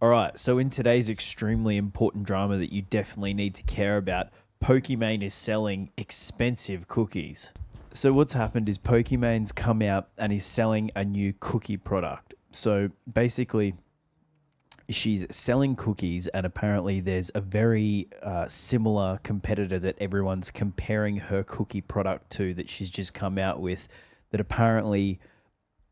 All right, so in today's extremely important drama that you definitely need to care about, Pokimane is selling expensive cookies. So what's happened is Pokimane's come out and is selling a new cookie product. So basically, she's selling cookies, and apparently there's a very similar competitor that everyone's comparing her cookie product to that she's just come out with that apparently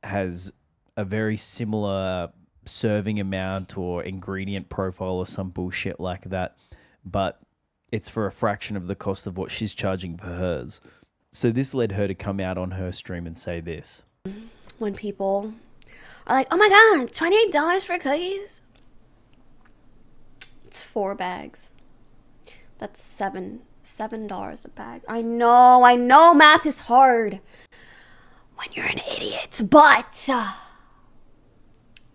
has a very similar serving amount or ingredient profile or some bullshit like that, but it's for a fraction of the cost of what she's charging for hers. So this led her to come out on her stream and say this. When people are like, oh my god, $28 for cookies? It's 4 bags. That's $7 a bag. I know math is hard when you're an idiot, but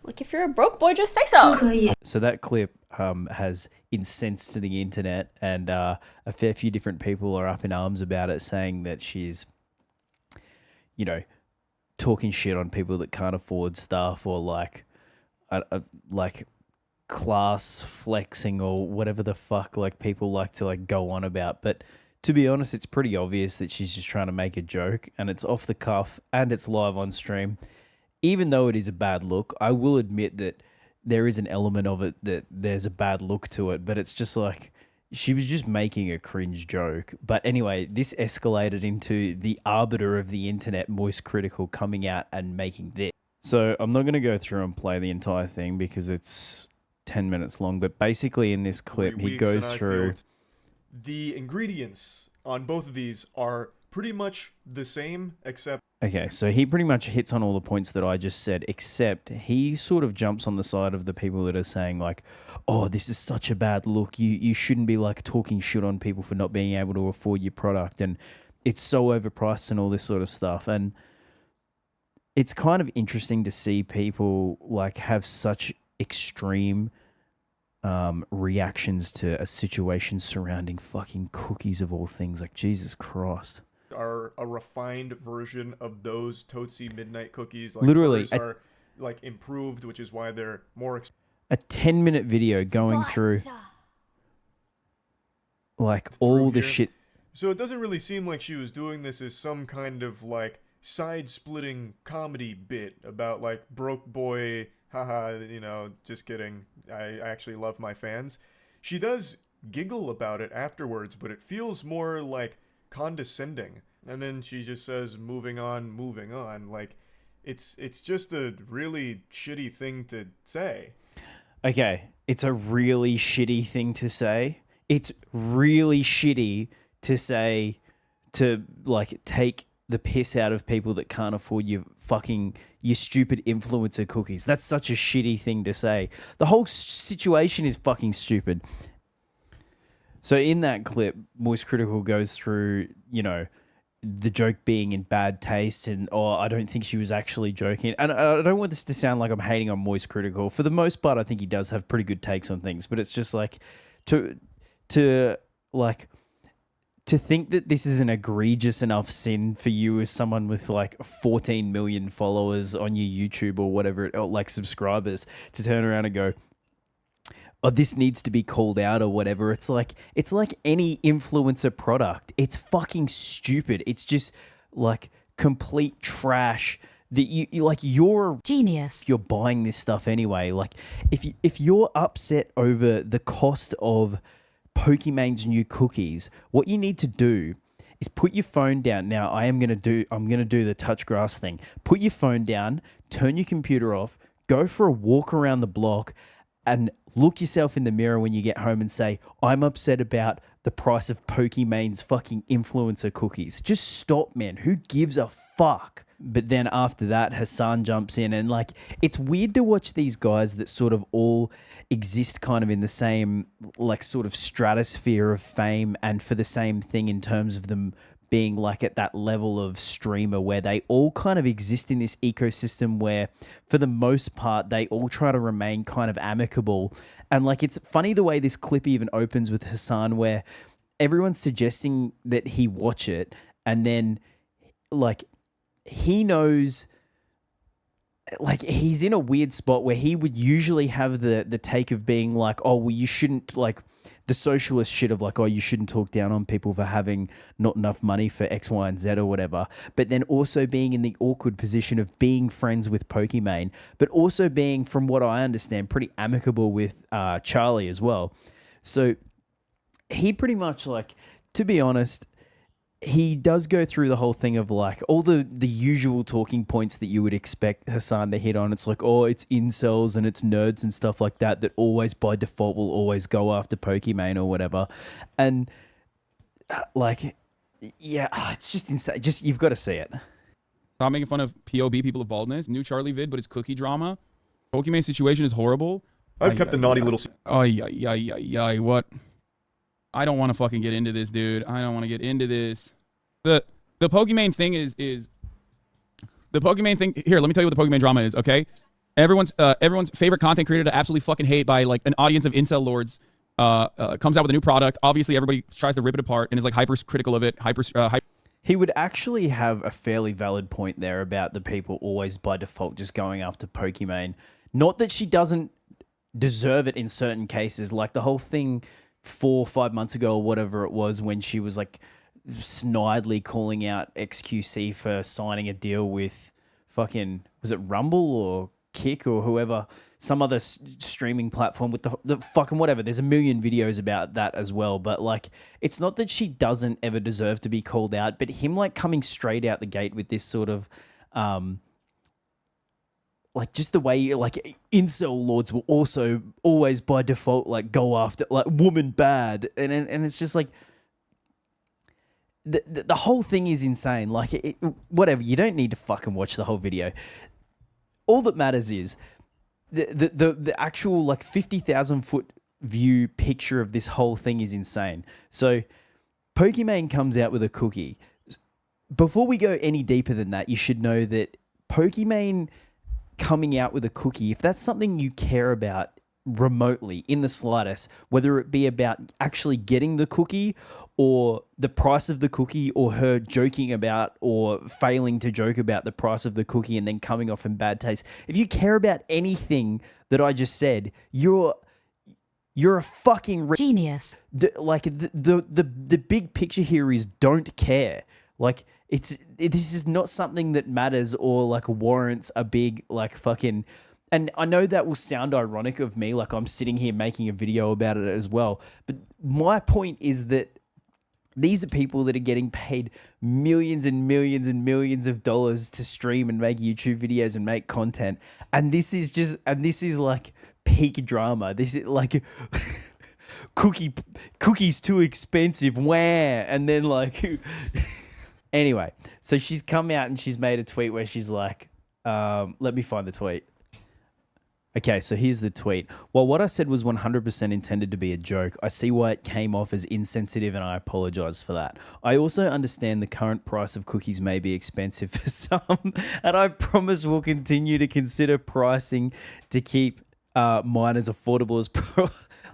like if you're a broke boy, just say so. So that clip has incensed the internet, and a fair few different people are up in arms about it, saying that she's, talking shit on people that can't afford stuff, or like class flexing or whatever the fuck like people like to like go on about. But to be honest, it's pretty obvious that she's just trying to make a joke, and it's off the cuff and it's live on stream. Even though it is a bad look, I will admit that there is an element of it that there's a bad look to it, but it's just like she was just making a cringe joke. But anyway, this escalated into the arbiter of the internet, Moist Critical, coming out and making this. So I'm not going to go through and play the entire thing because it's 10 minutes long, but basically in this clip, he goes through... The ingredients on both of these are pretty much the same, except... Okay, so he pretty much hits on all the points that I just said, except he sort of jumps on the side of the people that are saying like, oh, this is such a bad look. You shouldn't be like talking shit on people for not being able to afford your product, and it's so overpriced and all this sort of stuff. And it's kind of interesting to see people like have such extreme reactions to a situation surrounding fucking cookies of all things. Like, Jesus Christ. Are a refined version of those Tootsie Midnight cookies. Like, literally are like improved, which is why they're more a 10-minute video going through like all the shit. So it doesn't really seem like she was doing this as some kind of like side-splitting comedy bit about like broke boy, haha, just kidding. I actually love my fans. She does giggle about it afterwards, but it feels more like condescending. And then she just says moving on. Like it's just a really shitty thing to say. Okay, it's a really shitty thing to say. It's really shitty to say, to like take the piss out of people that can't afford your stupid influencer cookies. That's such a shitty thing to say. The whole situation is fucking stupid. So in that clip, Moist Critical goes through, the joke being in bad taste, and I don't think she was actually joking. And I don't want this to sound like I'm hating on Moist Critical. For the most part, I think he does have pretty good takes on things, but it's just like to think that this is an egregious enough sin for you as someone with like 14 million followers on your YouTube or whatever, or like subscribers, to turn around and go, oh, this needs to be called out or whatever. It's like any influencer product. It's fucking stupid. It's just like complete trash that you're genius. You're buying this stuff anyway. Like if you're upset over the cost of Pokimane's new cookies, what you need to do is put your phone down. Now I'm gonna do the touch grass thing. Put your phone down, turn your computer off, go for a walk around the block, and look yourself in the mirror when you get home and say, I'm upset about the price of Pokimane's fucking influencer cookies. Just stop, man. Who gives a fuck? But then after that, Hassan jumps in, and like, it's weird to watch these guys that sort of all exist kind of in the same like sort of stratosphere of fame, and for the same thing in terms of them being like at that level of streamer where they all kind of exist in this ecosystem where for the most part they all try to remain kind of amicable. And like, it's funny the way this clip even opens with Hassan, where everyone's suggesting that he watch it, and then like he knows like he's in a weird spot where he would usually have the take of being like, oh well, you shouldn't, like the socialist shit of like, oh, you shouldn't talk down on people for having not enough money for X, Y, and Z or whatever. But then also being in the awkward position of being friends with Pokimane, but also being, from what I understand, pretty amicable with Charlie as well. So he pretty much, like, to be honest, he does go through the whole thing of like all the usual talking points that you would expect Hassan to hit on. It's like, oh, it's incels and it's nerds and stuff like that always by default will always go after Pokimane or whatever. And like, yeah, it's just insane. Just, you've got to see it. Stop making fun of POB, people of baldness. New Charlie vid, but it's cookie drama. Pokimane situation is horrible. I've kept the naughty little... What? I don't want to fucking get into this, dude. I don't want to get into this. The Pokimane thing is the Pokimane thing. Here, let me tell you what the Pokimane drama is, okay? Everyone's favorite content creator to absolutely fucking hate by like an audience of incel lords comes out with a new product. Obviously, everybody tries to rip it apart and is like hyper critical of it. He would actually have a fairly valid point there about the people always by default just going after Pokimane. Not that she doesn't deserve it in certain cases, like the whole thing 4 or 5 months ago or whatever it was when she was like snidely calling out XQC for signing a deal with fucking, was it Rumble or Kick or whoever, some other streaming platform with the fucking whatever. There's a million videos about that as well. But like, it's not that she doesn't ever deserve to be called out, but him like coming straight out the gate with this sort of, like just the way like incel lords will also always by default like go after like woman bad, and it's just like the whole thing is insane. Like whatever, you don't need to fucking watch the whole video. All that matters is the actual like 50,000 foot view picture of this whole thing is insane. So Pokimane comes out with a cookie. Before we go any deeper than that, you should know that Pokimane coming out with a cookie, if that's something you care about remotely in the slightest, whether it be about actually getting the cookie or the price of the cookie or her joking about or failing to joke about the price of the cookie and then coming off in bad taste, if you care about anything that I just said, you're a fucking genius. Like the big picture here is don't care. Like this is not something that matters or like warrants a big like fucking. And I know that will sound ironic of me, like I'm sitting here making a video about it as well. But my point is that these are people that are getting paid millions and millions and millions of dollars to stream and make YouTube videos and make content. And this is like peak drama. This is like cookies too expensive. Wah. And then like, anyway, so she's come out and she's made a tweet where she's like, let me find the tweet. Okay, so here's the tweet. While what I said was 100% intended to be a joke, I see why it came off as insensitive and I apologize for that. I also understand the current price of cookies may be expensive for some, and I promise we'll continue to consider pricing to keep mine as affordable as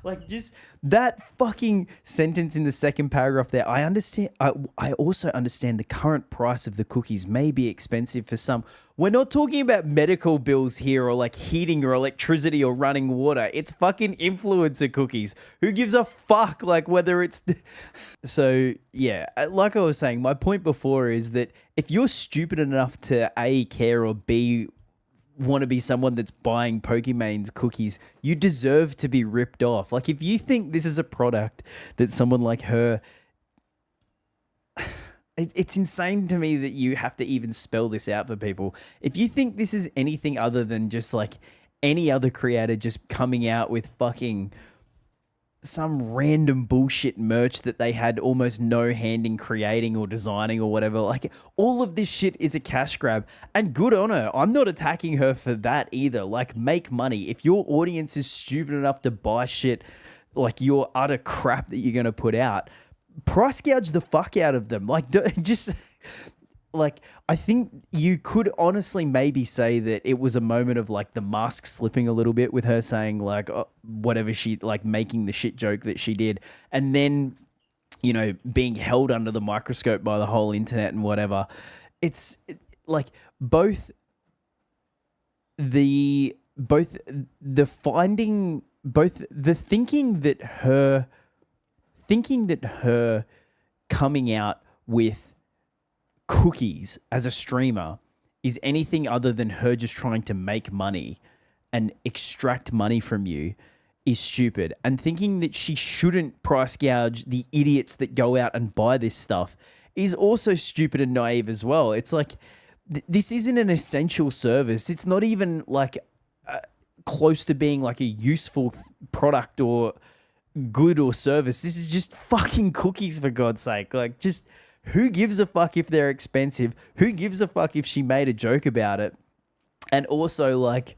like just that fucking sentence in the second paragraph there. I understand. I also understand the current price of the cookies may be expensive for some. We're not talking about medical bills here or like heating or electricity or running water. It's fucking influencer cookies. Who gives a fuck like whether it's... So yeah, like I was saying, my point before is that if you're stupid enough to A, care, or B, want to be someone that's buying Pokimane's cookies, you deserve to be ripped off. Like if you think this is a product that someone like her... It's insane to me that you have to even spell this out for people. If you think this is anything other than just like any other creator just coming out with fucking some random bullshit merch that they had almost no hand in creating or designing or whatever, like all of this shit is a cash grab, and good on her. I'm not attacking her for that either. Like, make money. If your audience is stupid enough to buy shit like your utter crap that you're going to put out, price gouge the fuck out of them. Like, just like, I think you could honestly maybe say that it was a moment of like the mask slipping a little bit with her saying like whatever she like making the shit joke that she did, and then, you know, being held under the microscope by the whole internet and whatever. It's like both the both the finding both the thinking that her coming out with cookies as a streamer is anything other than her just trying to make money and extract money from you is stupid. And thinking that she shouldn't price gouge the idiots that go out and buy this stuff is also stupid and naive as well. It's like, this isn't an essential service. It's not even like close to being like a useful product or good or service. This is just fucking cookies, for God's sake. Like, just who gives a fuck if they're expensive? Who gives a fuck if she made a joke about it? And also, like,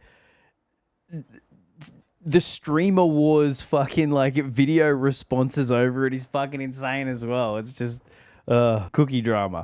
the streamer wars fucking like video responses over it is fucking insane as well. It's just cookie drama.